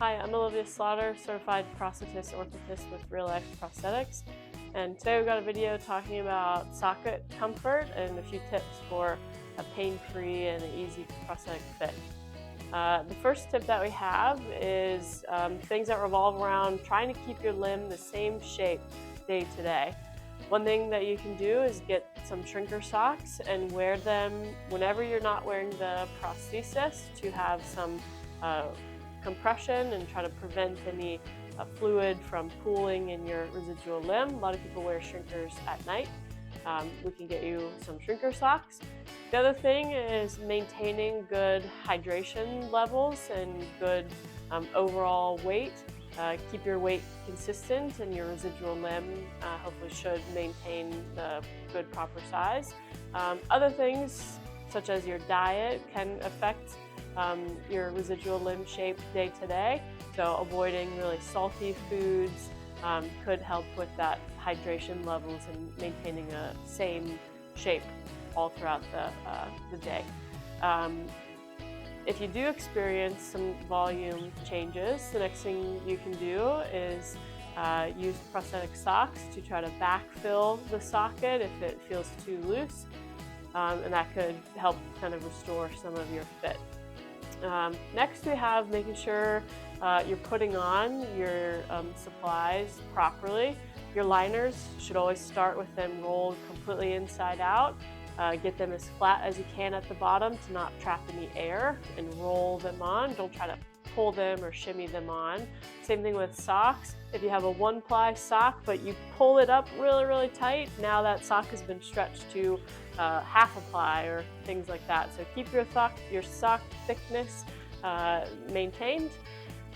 Hi, I'm Olivia Slaughter, certified prosthetist orthotist with Real Life Prosthetics. And today we've got a video talking about socket comfort and a few tips for a pain-free and an easy prosthetic fit. The first tip that we have is things that revolve around trying to keep your limb the same shape day to day. One thing that you can do is get some shrinker socks and wear them whenever you're not wearing the prosthesis to have some compression and try to prevent any fluid from pooling in your residual limb. A lot of people wear shrinkers at night. We can get you some shrinker socks. The other thing is maintaining good hydration levels and good overall weight. Keep your weight consistent and your residual limb hopefully should maintain the good proper size. Other things such as your diet can affect your residual limb shape day to day. So avoiding really salty foods could help with that hydration levels and maintaining a same shape all throughout the day. If you do experience some volume changes, the next thing you can do is use prosthetic socks to try to backfill the socket if it feels too loose, and that could help kind of restore some of your fit. Next we have making sure you're putting on your supplies properly. Your liners should always start with them rolled completely inside out. Get them as flat as you can at the bottom to not trap any air, and roll them on. Don't try to pull them or shimmy them on. Same thing with socks. If you have a one-ply sock but you pull it up really tight, now that sock has been stretched to half a ply or things like that. So keep your sock thickness maintained,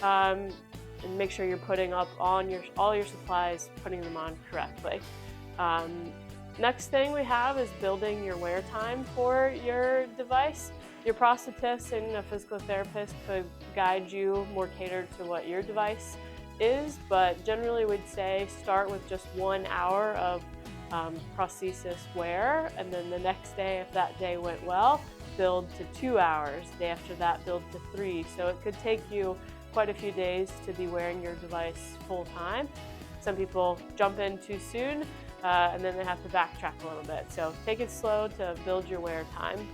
and make sure you're putting up on all your supplies, putting them on correctly. Next thing we have is building your wear time for your device. Your prosthetist and a physical therapist could guide you more catered to what your device is, but generally we'd say start with just 1 hour of prosthesis wear, and then the next day, if that day went well, build to 2 hours. The day after that, build to 3. So it could take you quite a few days to be wearing your device full time. Some people jump in too soon, and then they have to backtrack a little bit. So take it slow to build your wear time.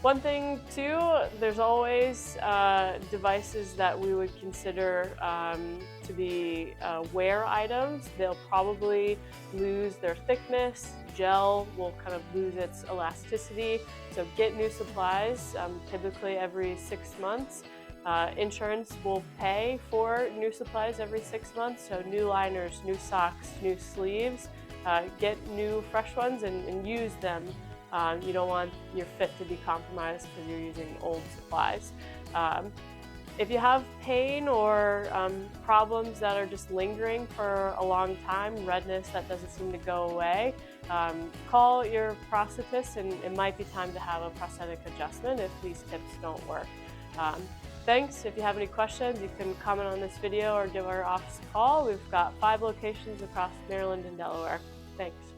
One thing too, there's always devices that we would consider to be wear items. They'll probably lose their thickness. Gel will kind of lose its elasticity. So get new supplies, typically every 6 months. Insurance will pay for new supplies every 6 months, so new liners, new socks, new sleeves. Get new fresh ones and use them. You don't want your fit to be compromised because you're using old supplies. If you have pain or problems that are just lingering for a long time, redness that doesn't seem to go away, call your prosthetist, and it might be time to have a prosthetic adjustment if these tips don't work. Thanks. If you have any questions, you can comment on this video or give our office a call. We've got 5 locations across Maryland and Delaware. Thanks.